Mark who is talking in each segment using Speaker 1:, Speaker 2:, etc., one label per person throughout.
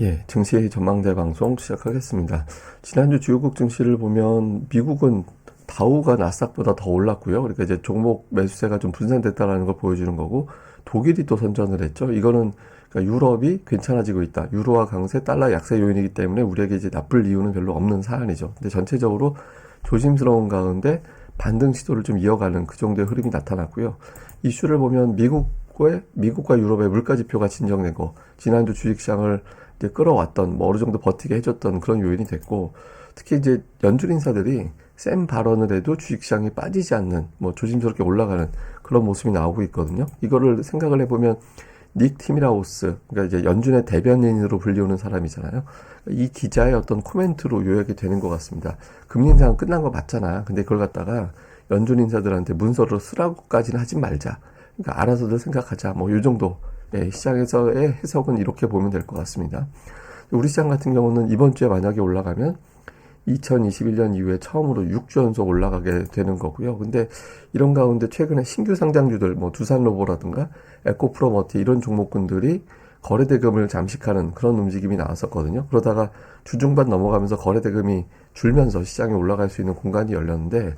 Speaker 1: 예, 증시 전망대 방송 시작하겠습니다. 지난주 주요국 증시를 보면 미국은 다우가 나스닥보다 더 올랐고요. 그러니까 이제 종목 매수세가 좀 분산됐다라는 걸 보여주는 거고, 독일이 또 선전을 했죠. 이거는 그러니까 유럽이 괜찮아지고 있다. 유로화 강세, 달러 약세 요인이기 때문에 우리에게 이제 나쁠 이유는 별로 없는 사안이죠. 근데 전체적으로 조심스러운 가운데 반등 시도를 좀 이어가는 그 정도의 흐름이 나타났고요. 이슈를 보면 미국과 유럽의 물가 지표가 진정된 거, 지난주 주식시장을 이제 끌어왔던, 뭐 어느 정도 버티게 해줬던 그런 요인이 됐고, 특히 이제 연준 인사들이 센 발언을 해도 주식시장이 빠지지 않는, 뭐 조심스럽게 올라가는 그런 모습이 나오고 있거든요. 이거를 생각을 해보면 닉 티미라우스, 그러니까 이제 연준의 대변인으로 불리우는 사람이잖아요. 이 기자의 어떤 코멘트로 요약이 되는 것 같습니다. 금리 인상은 끝난 거 맞잖아. 근데 그걸 갖다가 연준 인사들한테 문서로 쓰라고까지는 하지 말자. 그러니까 알아서들 생각하자. 뭐 요 정도. 예, 시장에서의 해석은 이렇게 보면 될 것 같습니다. 우리 시장 같은 경우는 이번 주에 만약에 올라가면 2021년 이후에 처음으로 6주 연속 올라가게 되는 거고요. 근데 이런 가운데 최근에 신규 상장주들, 뭐 두산로보라든가 에코프로머티 이런 종목군들이 거래대금을 잠식하는 그런 움직임이 나왔었거든요. 그러다가 주중반 넘어가면서 거래대금이 줄면서 시장에 올라갈 수 있는 공간이 열렸는데,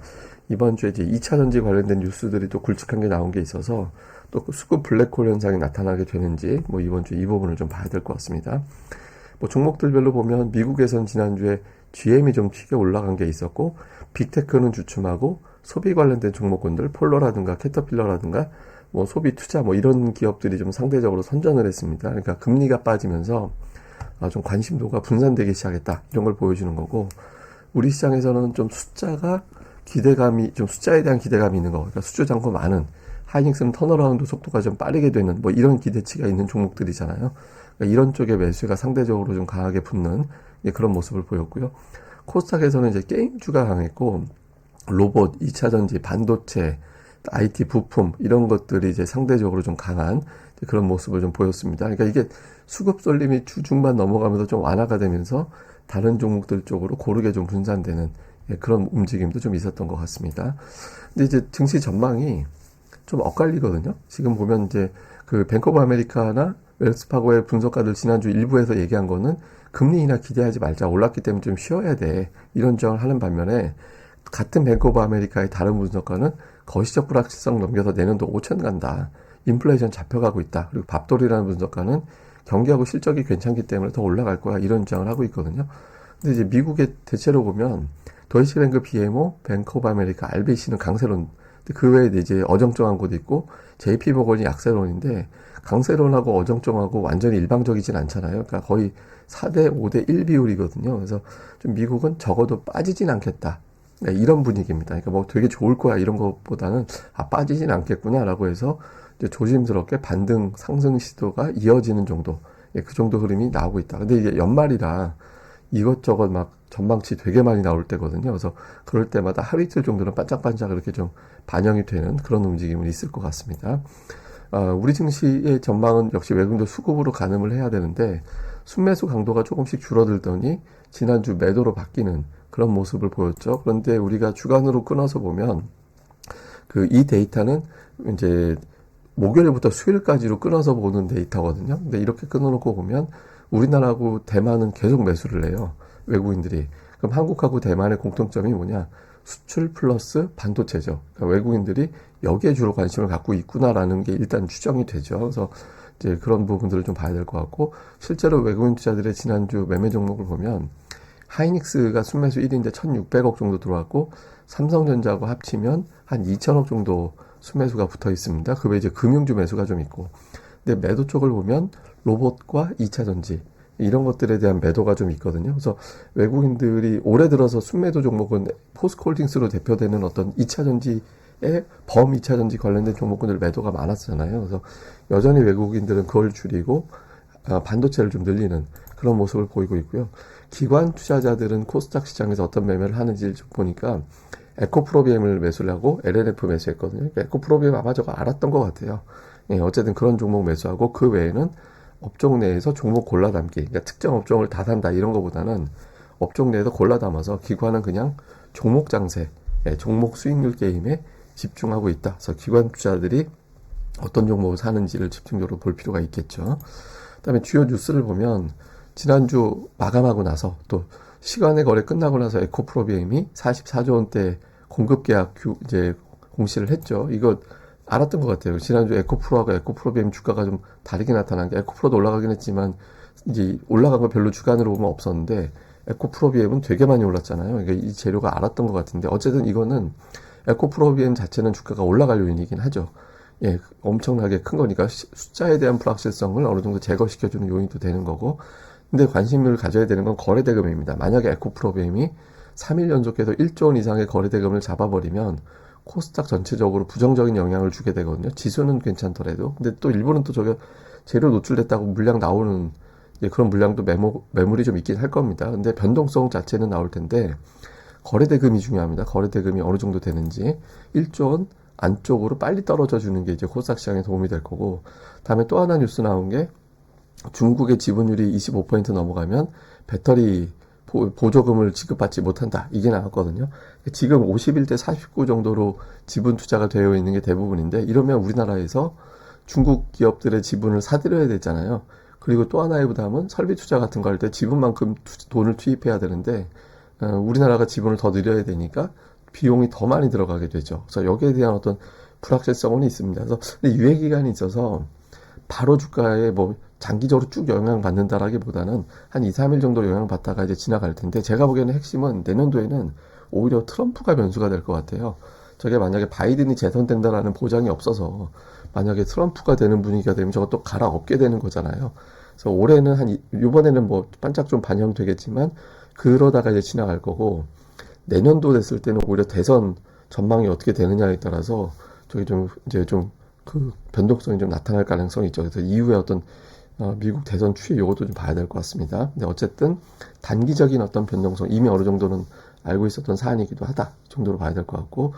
Speaker 1: 이번 주에 이제 2차 전지 관련된 뉴스들이 또 굵직한 게 나온 게 있어서 또 수급 블랙홀 현상이 나타나게 되는지, 뭐 이번 주에 이 부분을 좀 봐야 될 것 같습니다. 뭐 종목들별로 보면 미국에선 지난주에 GM이 좀 튀게 올라간 게 있었고, 빅테크는 주춤하고 소비 관련된 종목군들 폴로라든가 캐터필러라든가 뭐 소비 투자 뭐 이런 기업들이 좀 상대적으로 선전을 했습니다. 그러니까 금리가 빠지면서 좀 관심도가 분산되기 시작했다, 이런 걸 보여주는 거고, 우리 시장에서는 좀 숫자에 대한 기대감이 있는 거, 그러니까 수주 잔고 많은, 하이닉스는 턴어라운드 속도가 좀 빠르게 되는 뭐 이런 기대치가 있는 종목들이잖아요. 그러니까 이런 쪽의 매수가 상대적으로 좀 강하게 붙는 그런 모습을 보였고요. 코스닥에서는 이제 게임주가 강했고, 로봇, 2차 전지, 반도체, IT 부품 이런 것들이 이제 상대적으로 좀 강한 그런 모습을 좀 보였습니다. 그러니까 이게 수급 쏠림이 주중반 넘어가면서 좀 완화가 되면서 다른 종목들 쪽으로 고르게 좀 분산되는 그런 움직임도 좀 있었던 것 같습니다. 근데 이제 증시 전망이 좀 엇갈리거든요. 지금 보면 이제 그 뱅크 오브 아메리카나 웰스파고의 분석가들 지난주 일부에서 얘기한 거는 금리 인하 기대하지 말자. 올랐기 때문에 좀 쉬어야 돼. 이런 주장을 하는 반면에 같은 뱅크 오브 아메리카의 다른 분석가는 거시적 불확실성 넘겨서 내년도 5천 간다. 인플레이션 잡혀가고 있다. 그리고 밥돌이라는 분석가는 경기하고 실적이 괜찮기 때문에 더 올라갈 거야. 이런 주장을 하고 있거든요. 근데 이제 미국의 대체로 보면 도이치뱅크 BMO, 뱅크 오브 아메리카, RBC는 강세론, 그 외에 이제 어정쩡한 곳이 있고 JP모건이 약세론인데, 강세론하고 어정쩡하고 완전히 일방적이진 않잖아요. 그러니까 거의 4대 5대 1 비율이거든요. 그래서 좀 미국은 적어도 빠지진 않겠다. 네, 이런 분위기입니다. 그러니까 뭐 되게 좋을 거야 이런 것보다는 빠지진 않겠구나라고 해서 이제 조심스럽게 반등 상승 시도가 이어지는 정도, 그 정도 흐름이 나오고 있다. 근데 이게 연말이라 이것저것 막 전망치 되게 많이 나올 때거든요. 그래서 그럴 때마다 하루 이틀 정도는 반짝반짝 이렇게 좀 반영이 되는 그런 움직임은 있을 것 같습니다. 우리 증시의 전망은 역시 외국인들 수급으로 가늠을 해야 되는데, 순매수 강도가 조금씩 줄어들더니 지난주 매도로 바뀌는 그런 모습을 보였죠. 그런데 우리가 주간으로 끊어서 보면 이 데이터는 이제 목요일부터 수요일까지로 끊어서 보는 데이터거든요. 근데 이렇게 끊어놓고 보면 우리나라하고 대만은 계속 매수를 해요. 외국인들이. 그럼 한국하고 대만의 공통점이 뭐냐? 수출 플러스 반도체죠. 그러니까 외국인들이 여기에 주로 관심을 갖고 있구나라는 게 일단 추정이 되죠. 그래서 이제 그런 부분들을 좀 봐야 될 것 같고, 실제로 외국인 투자들의 지난주 매매 종목을 보면 하이닉스가 순매수 1위인데 1,600억 정도 들어왔고, 삼성전자하고 합치면 한 2,000억 정도 순매수가 붙어 있습니다. 그 외에 이제 금융주 매수가 좀 있고. 근데 매도 쪽을 보면 로봇과 2차 전지 이런 것들에 대한 매도가 좀 있거든요. 그래서 외국인들이 올해 들어서 순매도 종목은 포스코홀딩스로 대표되는 어떤 2차 전지의 범 2차 전지 관련된 종목군들 매도가 많았잖아요. 그래서 여전히 외국인들은 그걸 줄이고 반도체를 좀 늘리는 그런 모습을 보이고 있고요. 기관 투자자들은 코스닥 시장에서 어떤 매매를 하는지 보니까 에코프로비엠을 매수를 하고 LNF 매수했거든요. 그러니까 에코프로비엠 아마 저거 알았던 것 같아요. 예, 어쨌든 그런 종목 매수하고, 그 외에는 업종 내에서 종목 골라 담기, 그러니까 특정 업종을 다 산다 이런 것보다는 업종 내에서 골라 담아서 기관은 그냥 종목 장세, 종목 수익률 게임에 집중하고 있다. 그래서 기관 투자들이 어떤 종목을 사는지를 집중적으로 볼 필요가 있겠죠. 그다음에 주요 뉴스를 보면 지난주 마감하고 나서 또 시간의 거래 끝나고 나서 에코프로비엠이 44조 원대 공급 계약 이제 공시를 했죠. 이거 알았던 것 같아요. 지난주 에코프로하고 에코프로비엠 주가가 좀 다르게 나타난 게 에코프로도 올라가긴 했지만 이제 올라간 거 별로 주간으로 보면 없었는데 에코프로비엠은 되게 많이 올랐잖아요. 그러니까 이 재료가 알았던 것 같은데 어쨌든 이거는 에코프로비엠 자체는 주가가 올라갈 요인이긴 하죠. 예, 엄청나게 큰 거니까 숫자에 대한 불확실성을 어느 정도 제거시켜주는 요인도 되는 거고. 근데 관심을 가져야 되는 건 거래대금입니다. 만약에 에코프로비엠이 3일 연속해서 1조 원 이상의 거래대금을 잡아버리면 코스닥 전체적으로 부정적인 영향을 주게 되거든요. 지수는 괜찮더라도. 근데 또 일부는 또 저게 재료 노출됐다고 물량 나오는 그런 물량도 매물이 좀 있긴 할 겁니다. 근데 변동성 자체는 나올 텐데 거래대금이 중요합니다. 거래대금이 어느 정도 되는지 1조 원 안쪽으로 빨리 떨어져 주는 게 이제 코스닥 시장에 도움이 될 거고. 다음에 또 하나 뉴스 나온 게 중국의 지분율이 25% 넘어가면 배터리 보조금을 지급받지 못한다. 이게 나왔거든요. 지금 51대 49 정도로 지분 투자가 되어 있는 게 대부분인데 이러면 우리나라에서 중국 기업들의 지분을 사들여야 되잖아요. 그리고 또 하나의 부담은 설비 투자 같은 거 할 때 지분만큼 돈을 투입해야 되는데 우리나라가 지분을 더 늘려야 되니까 비용이 더 많이 들어가게 되죠. 그래서 여기에 대한 어떤 불확실성은 있습니다. 그래서 근데 유예 기간이 있어서 바로 주가에 뭐 장기적으로 쭉 영향받는다라기보다는 한 2, 3일 정도 영향받다가 이제 지나갈 텐데 제가 보기에는 핵심은 내년도에는 오히려 트럼프가 변수가 될 것 같아요. 저게 만약에 바이든이 재선된다라는 보장이 없어서 만약에 트럼프가 되는 분위기가 되면 저것도 갈아엎게 되는 거잖아요. 그래서 올해는 이번에는 뭐 반짝 좀 반영되겠지만 그러다가 이제 지나갈 거고 내년도 됐을 때는 오히려 대선 전망이 어떻게 되느냐에 따라서 저기 좀 이제 좀 그 변동성이 좀 나타날 가능성이 있죠. 그래서 이후에 어떤 미국 대선 추이 요것도 좀 봐야 될 것 같습니다. 근데 어쨌든 단기적인 어떤 변동성 이미 어느 정도는 알고 있었던 사안이기도 하다 정도로 봐야 될 것 같고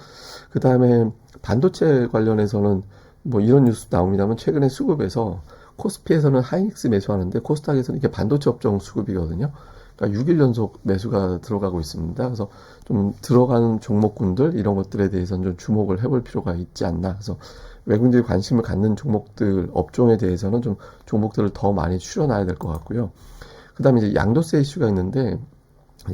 Speaker 1: 그 다음에 반도체 관련해서는 뭐 이런 뉴스 나옵니다만 최근에 수급에서 코스피에서는 하이닉스 매수하는데 코스닥에서는 이게 반도체 업종 수급이거든요. 그러니까 6일 연속 매수가 들어가고 있습니다. 그래서 좀 들어가는 종목군들 이런 것들에 대해서는 좀 주목을 해볼 필요가 있지 않나. 그래서 외국인들이 관심을 갖는 종목들 업종에 대해서는 좀 종목들을 더 많이 추려놔야 될 것 같고요. 그 다음에 이제 양도세 이슈가 있는데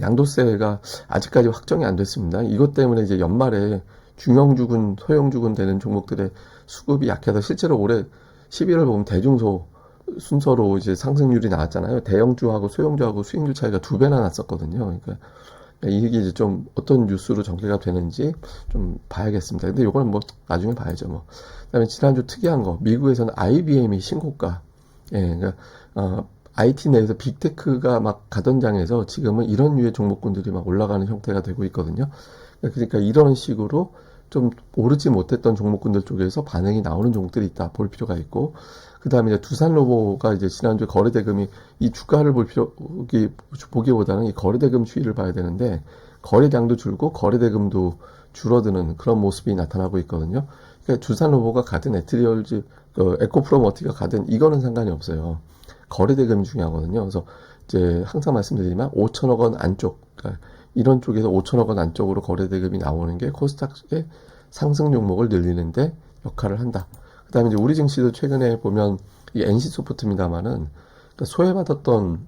Speaker 1: 양도세가 아직까지 확정이 안 됐습니다. 이것 때문에 이제 연말에 중형주군, 소형주군 되는 종목들의 수급이 약해서 실제로 올해 11월 보면 대중소 순서로 이제 상승률이 나왔잖아요. 대형주하고 소형주하고 수익률 차이가 2배나 났었거든요. 그러니까 이게 이제 좀 어떤 뉴스로 전개가 되는지 좀 봐야겠습니다. 근데 이거는 뭐 나중에 봐야죠. 뭐. 그다음에 지난주 특이한 거 미국에서는 IBM이 신고가. 예, 그러니까 IT 내에서 빅테크가 막 가던 장에서 지금은 이런 류의 종목군들이 막 올라가는 형태가 되고 있거든요. 그러니까 이런 식으로 좀 오르지 못했던 종목군들 쪽에서 반응이 나오는 종목들이 있다 볼 필요가 있고 그 다음에 이제 두산로보가 이제 지난주에 거래대금이 이 주가를 보기보다는 이 거래대금 추이를 봐야 되는데 거래량도 줄고 거래대금도 줄어드는 그런 모습이 나타나고 있거든요. 그러니까 두산로보가 가든 에트리얼즈, 에코프로머티가 가든 이거는 상관이 없어요. 거래대금이 중요하거든요. 그래서 이제 항상 말씀드리지만 5천억 원 안쪽, 그러니까 이런 쪽에서 5천억 원 안쪽으로 거래대금이 나오는 게 코스닥의 상승 종목을 늘리는데 역할을 한다. 그 다음에 이제 우리 증시도 최근에 보면 이 NC소프트입니다만은 그러니까 소외받았던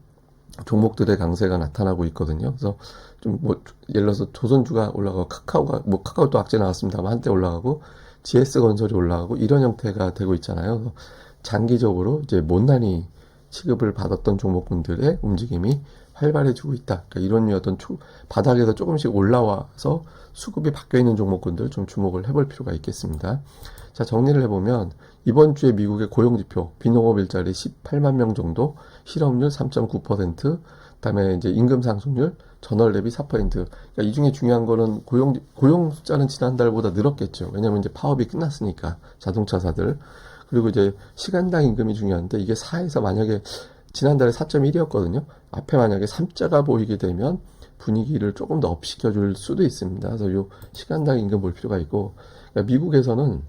Speaker 1: 종목들의 강세가 나타나고 있거든요. 그래서 좀 뭐 예를 들어서 조선주가 올라가고 카카오도 악재 나왔습니다만 한때 올라가고 GS건설이 올라가고 이런 형태가 되고 있잖아요. 그래서 장기적으로 이제 못난이 취급을 받았던 종목군들의 움직임이 활발해지고 있다. 그러니까 이런 어떤 바닥에서 조금씩 올라와서 수급이 바뀌어 있는 종목군들 좀 주목을 해볼 필요가 있겠습니다. 자, 정리를 해보면 이번 주에 미국의 고용지표, 비농업 일자리 18만 명 정도, 실업률 3.9%, 그다음에 이제 임금 상승률, 전월 대비 4%. 그러니까 이 중에 중요한 거는 고용 숫자는 지난달보다 늘었겠죠. 왜냐하면 이제 파업이 끝났으니까 자동차사들. 그리고 이제 시간당 임금이 중요한데 이게 4에서 만약에 지난달에 4.1이었거든요. 앞에 만약에 3자가 보이게 되면 분위기를 조금 더 업시켜줄 수도 있습니다. 그래서 요 시간당 임금 볼 필요가 있고 그러니까 미국에서는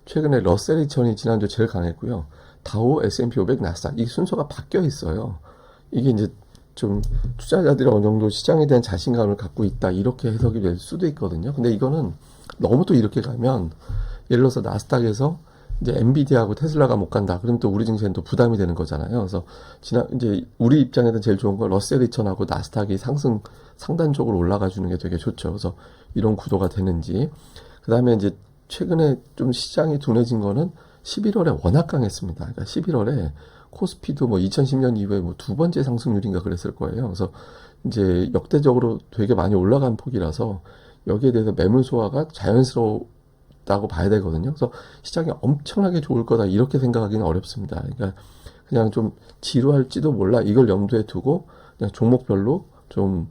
Speaker 1: 최근에 러셀 2000이 지난주 제일 강했고요. 다우, S&P 500, 나스닥 이 순서가 바뀌어 있어요. 이게 이제 좀 투자자들이 어느 정도 시장에 대한 자신감을 갖고 있다 이렇게 해석이 될 수도 있거든요. 근데 이거는 너무 또 이렇게 가면 예를 들어서 나스닥에서 이제 엔비디아하고 테슬라가 못 간다. 그럼 또 우리 증시는 또 부담이 되는 거잖아요. 그래서 이제 우리 입장에서는 제일 좋은 건 러셀 2000하고 나스닥이 상단적으로 올라가 주는 게 되게 좋죠. 그래서 이런 구도가 되는지. 그다음에 이제 최근에 좀 시장이 둔해진 거는 11월에 워낙 강했습니다. 그러니까 11월에 코스피도 뭐 2010년 이후에 뭐 두 번째 상승률인가 그랬을 거예요. 그래서 이제 역대적으로 되게 많이 올라간 폭이라서 여기에 대해서 매물 소화가 자연스럽다고 봐야 되거든요. 그래서 시장이 엄청나게 좋을 거다 이렇게 생각하기는 어렵습니다. 그러니까 그냥 좀 지루할지도 몰라 이걸 염두에 두고 그냥 종목별로 좀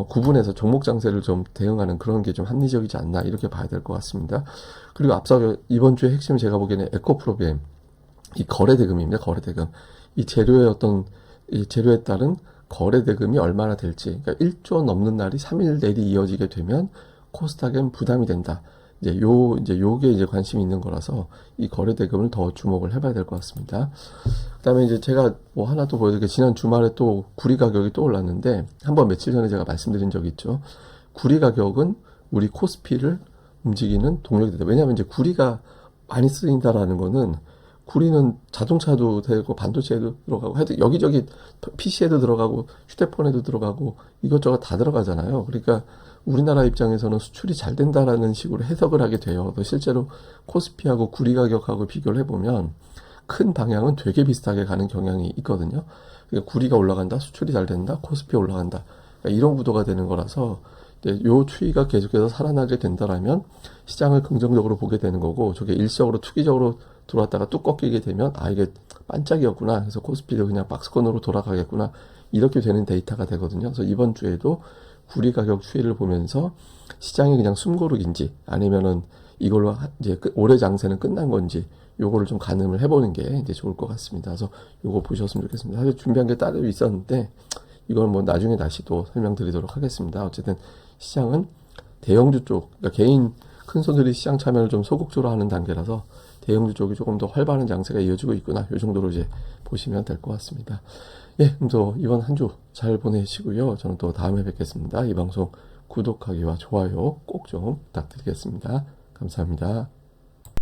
Speaker 1: 구분해서 종목 장세를 좀 대응하는 그런 게 좀 합리적이지 않나 이렇게 봐야 될 것 같습니다. 그리고 앞서 이번 주에 핵심 제가 보기에는 에코프로비엠 이 거래대금입니다. 거래대금 이 재료에 따른 거래대금이 얼마나 될지 그러니까 1조 넘는 날이 3일 내리 이어지게 되면 코스닥엔 부담이 된다. 이제 요게 이제 관심이 있는 거라서 이 거래대금을 더 주목을 해봐야 될 것 같습니다. 그다음에 이제 제가 뭐 하나 또 보여드릴게요. 지난 주말에 또 구리 가격이 또 올랐는데 한번 며칠 전에 제가 말씀드린 적이 있죠. 구리 가격은 우리 코스피를 움직이는 동력이 되다. 왜냐하면 이제 구리가 많이 쓰인다라는 거는 구리는 자동차도 되고 반도체에도 들어가고 하여튼 여기저기 PC에도 들어가고 휴대폰에도 들어가고 이것저것 다 들어가잖아요. 그러니까 우리나라 입장에서는 수출이 잘 된다라는 식으로 해석을 하게 돼요. 실제로 코스피하고 구리 가격하고 비교를 해보면 큰 방향은 되게 비슷하게 가는 경향이 있거든요. 그러니까 구리가 올라간다, 수출이 잘 된다, 코스피 올라간다. 그러니까 이런 구도가 되는 거라서 이제 요 추이가 계속해서 살아나게 된다라면 시장을 긍정적으로 보게 되는 거고 저게 일시적으로 투기적으로 들어왔다가 뚝 꺾이게 되면 이게 반짝이었구나. 그래서 코스피도 그냥 박스권으로 돌아가겠구나. 이렇게 되는 데이터가 되거든요. 그래서 이번 주에도 구리 가격 추이를 보면서 시장이 그냥 숨고르기인지 아니면은 이걸로 이제 올해 장세는 끝난 건지 요거를 좀 가늠을 해보는 게 이제 좋을 것 같습니다. 그래서 요거 보셨으면 좋겠습니다. 사실 준비한 게 따로 있었는데 이건 뭐 나중에 다시 또 설명드리도록 하겠습니다. 어쨌든 시장은 대형주 쪽, 그러니까 개인 큰 손들이 시장 참여를 좀 소극적으로 하는 단계라서 대형주 쪽이 조금 더 활발한 장세가 이어지고 있구나. 이 정도로 이제 보시면 될 것 같습니다. 예, 그럼 또 이번 한 주 잘 보내시고요. 저는 또 다음에 뵙겠습니다. 이 방송 구독하기와 좋아요 꼭 좀 부탁드리겠습니다. 감사합니다.